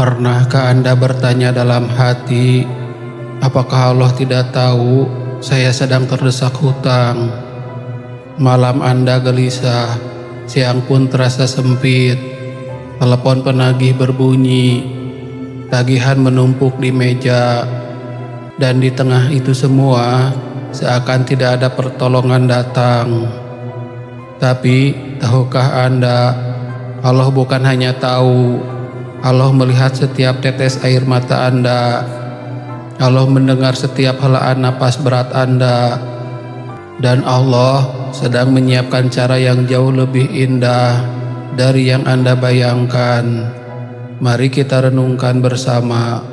Pernahkah Anda bertanya dalam hati, apakah Allah tidak tahu saya sedang terdesak hutang? Malam Anda gelisah, siang pun terasa sempit. Telepon penagih berbunyi, tagihan menumpuk di meja, dan di tengah itu semua seakan tidak ada pertolongan datang. Tapi tahukah Anda, Allah bukan hanya tahu, Allah melihat setiap tetes air mata Anda. Allah mendengar setiap helaan napas berat Anda. Dan Allah sedang menyiapkan cara yang jauh lebih indah dari yang Anda bayangkan. Mari kita renungkan bersama.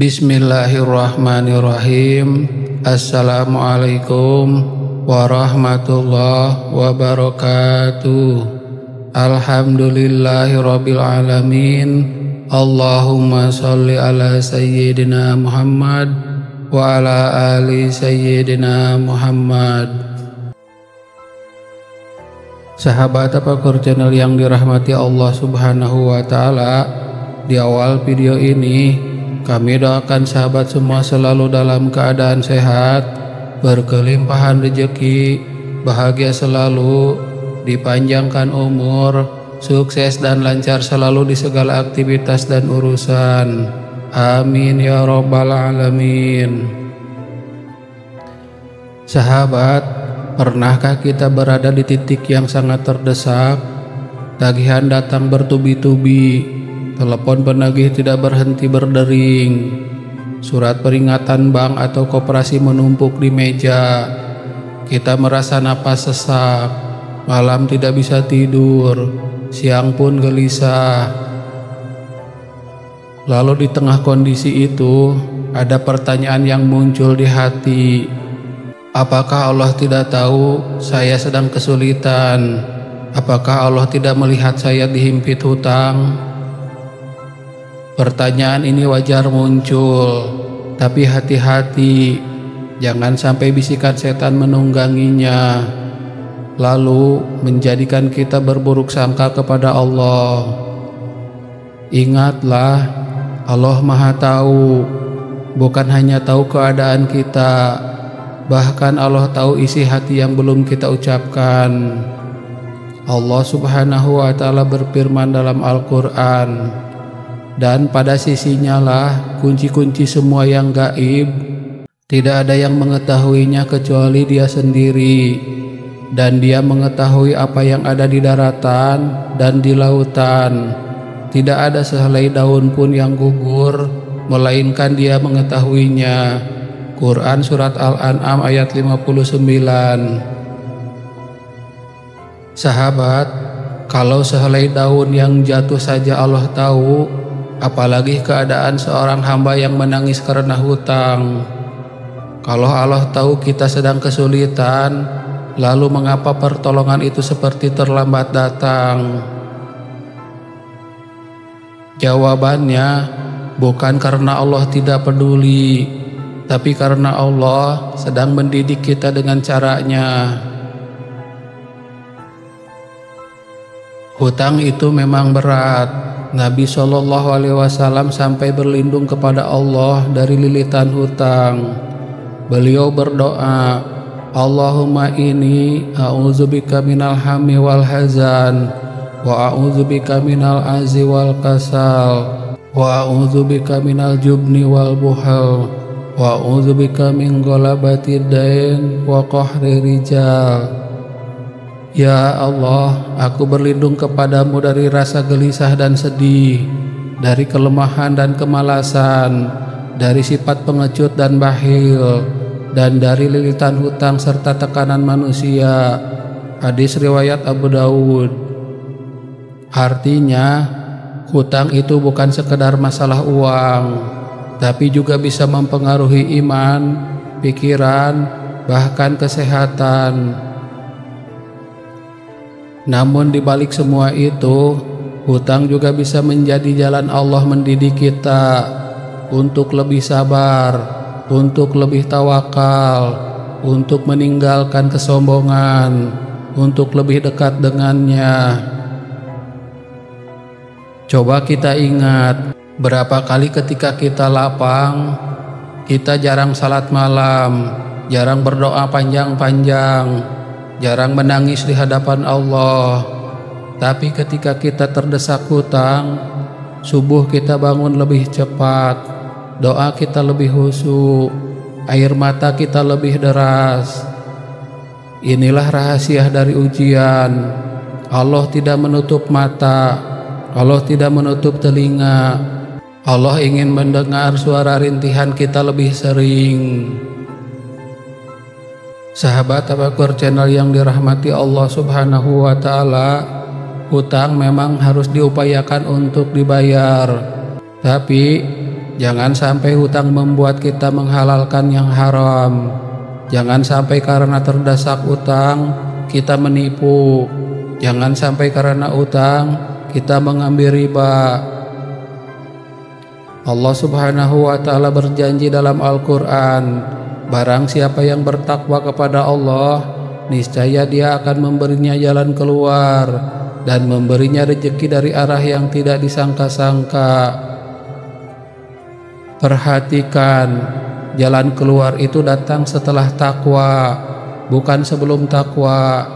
Bismillahirrahmanirrahim. Assalamualaikum warahmatullahi wabarakatuh. Alhamdulillahirabbil alamin. Allahumma sholli ala sayyidina Muhammad wa ala ali sayyidina Muhammad. Sahabat Tafakur Channel yang dirahmati Allah Subhanahu wa taala, di awal video ini kami doakan sahabat semua selalu dalam keadaan sehat, berkelimpahan rezeki, bahagia selalu, dipanjangkan umur, sukses dan lancar selalu di segala aktivitas dan urusan. Amin ya rabbal alamin. Sahabat, pernahkah kita berada di titik yang sangat terdesak? Tagihan datang bertubi-tubi, telepon penagih tidak berhenti berdering, surat peringatan bank atau koperasi menumpuk di meja. Kita merasa napas sesak, malam tidak bisa tidur, siang pun gelisah. Lalu di tengah kondisi itu ada pertanyaan yang muncul di hati. Apakah Allah tidak tahu saya sedang kesulitan? Apakah Allah tidak melihat saya dihimpit hutang? Pertanyaan ini wajar muncul, tapi hati-hati, jangan sampai bisikan setan menungganginya, lalu menjadikan kita berburuk sangka kepada Allah. Ingatlah, Allah Maha Tahu, bukan hanya tahu keadaan kita, bahkan Allah tahu isi hati yang belum kita ucapkan. Allah Subhanahu wa taala berfirman dalam Al-Qur'an, dan pada sisinya lah kunci-kunci semua yang gaib. Tidak ada yang mengetahuinya kecuali Dia sendiri. Dan Dia mengetahui apa yang ada di daratan dan di lautan. Tidak ada sehelai daun pun yang gugur, melainkan Dia mengetahuinya. Quran Surat Al-An'am ayat 59. Sahabat, kalau sehelai daun yang jatuh saja Allah tahu, apalagi keadaan seorang hamba yang menangis karena hutang. Kalau Allah tahu kita sedang kesulitan, lalu mengapa pertolongan itu seperti terlambat datang? Jawabannya bukan karena Allah tidak peduli, tapi karena Allah sedang mendidik kita dengan caranya. Hutang itu memang berat. Nabi SAW sampai berlindung kepada Allah dari lilitan hutang. Beliau berdoa, Allahumma inni a'udzubika minal hammi wal hazan, wa a'udzubika minal azzi wal kasal, wa a'udzubika minal jubni wal buhal, wa a'udzubika min ghalabati dain wa qahri rijal. Ya Allah, aku berlindung kepadamu dari rasa gelisah dan sedih, dari kelemahan dan kemalasan, dari sifat pengecut dan bakhil, dan dari lilitan hutang serta tekanan manusia. Hadis riwayat Abu Dawud. Artinya, hutang itu bukan sekedar masalah uang, tapi juga bisa mempengaruhi iman, pikiran, bahkan kesehatan. Namun di balik semua itu, hutang juga bisa menjadi jalan Allah mendidik kita untuk lebih sabar, untuk lebih tawakal, untuk meninggalkan kesombongan, untuk lebih dekat dengannya. Coba kita ingat, berapa kali ketika kita lapang, kita jarang salat malam, jarang berdoa panjang-panjang, jarang menangis di hadapan Allah. Tapi ketika kita terdesak hutang, subuh kita bangun lebih cepat, doa kita lebih khusyuk, air mata kita lebih deras. Inilah rahasia dari ujian. Allah tidak menutup mata, Allah tidak menutup telinga. Allah ingin mendengar suara rintihan kita lebih sering. Sahabat Tafakur Channel yang dirahmati Allah Subhanahu wa Ta'ala, hutang memang harus diupayakan untuk dibayar, tapi jangan sampai hutang membuat kita menghalalkan yang haram. Jangan sampai karena terdesak utang kita menipu. Jangan sampai karena utang kita mengambil riba. Allah Subhanahu wa Ta'ala berjanji dalam Al-Quran, barang siapa yang bertakwa kepada Allah, niscaya Dia akan memberinya jalan keluar dan memberinya rezeki dari arah yang tidak disangka-sangka. Perhatikan, jalan keluar itu datang setelah takwa, bukan sebelum takwa.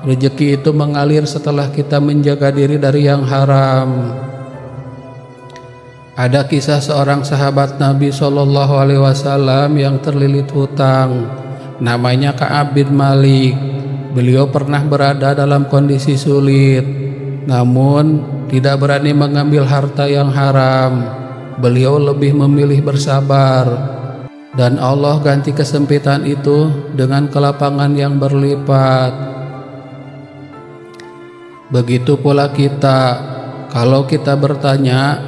Rezeki itu mengalir setelah kita menjaga diri dari yang haram. Ada kisah seorang sahabat Nabi SAW yang terlilit hutang. Namanya Ka'ab bin Malik. Beliau pernah berada dalam kondisi sulit, namun tidak berani mengambil harta yang haram. Beliau lebih memilih bersabar, dan Allah ganti kesempitan itu dengan kelapangan yang berlipat. Begitu pula kita, kalau kita bertanya,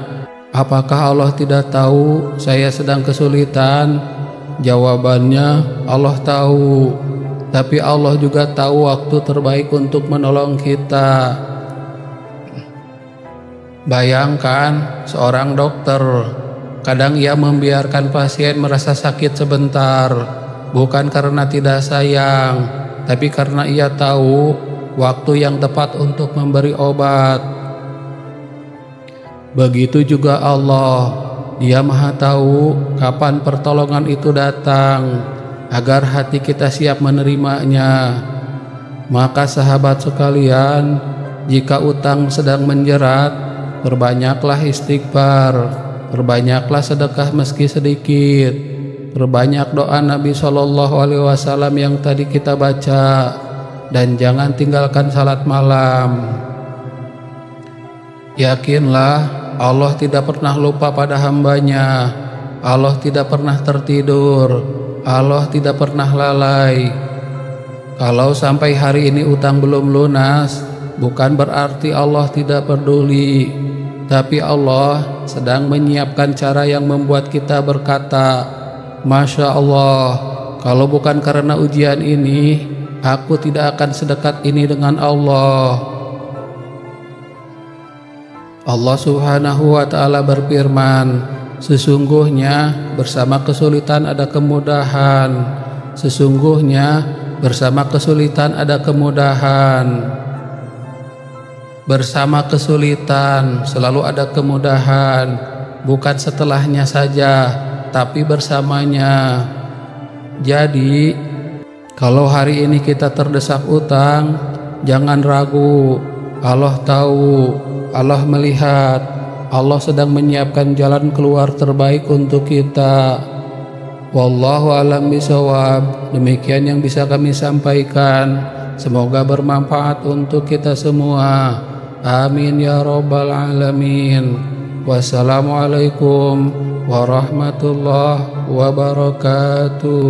apakah Allah tidak tahu saya sedang kesulitan? Jawabannya, Allah tahu, tapi Allah juga tahu waktu terbaik untuk menolong kita. Bayangkan seorang dokter, kadang ia membiarkan pasien merasa sakit sebentar, bukan karena tidak sayang, tapi karena ia tahu waktu yang tepat untuk memberi obat. Begitu juga Allah, Dia Maha tahu kapan pertolongan itu datang, agar hati kita siap menerimanya. Maka sahabat sekalian, jika utang sedang menjerat, perbanyaklah istighfar, perbanyaklah sedekah meski sedikit, perbanyak doa Nabi SAW yang tadi kita baca, dan jangan tinggalkan salat malam. Yakinlah Allah tidak pernah lupa pada hambanya. Allah tidak pernah tertidur, Allah tidak pernah lalai. Kalau sampai hari ini utang belum lunas, bukan berarti Allah tidak peduli, tapi Allah sedang menyiapkan cara yang membuat kita berkata, Masya Allah, kalau bukan karena ujian ini, aku tidak akan sedekat ini dengan Allah. Allah Subhanahu wa Ta'ala berfirman, sesungguhnya bersama kesulitan ada kemudahan. Sesungguhnya bersama kesulitan ada kemudahan. Bersama kesulitan selalu ada kemudahan, bukan setelahnya saja, tapi bersamanya. Jadi, kalau hari ini kita terdesak utang, jangan ragu. Allah tahu, Allah melihat, Allah sedang menyiapkan jalan keluar terbaik untuk kita. Wallahu a'lam bishawab. Demikian yang bisa kami sampaikan. Semoga bermanfaat untuk kita semua. Amin ya rabbal alamin. Wassalamualaikum warahmatullahi wabarakatuh.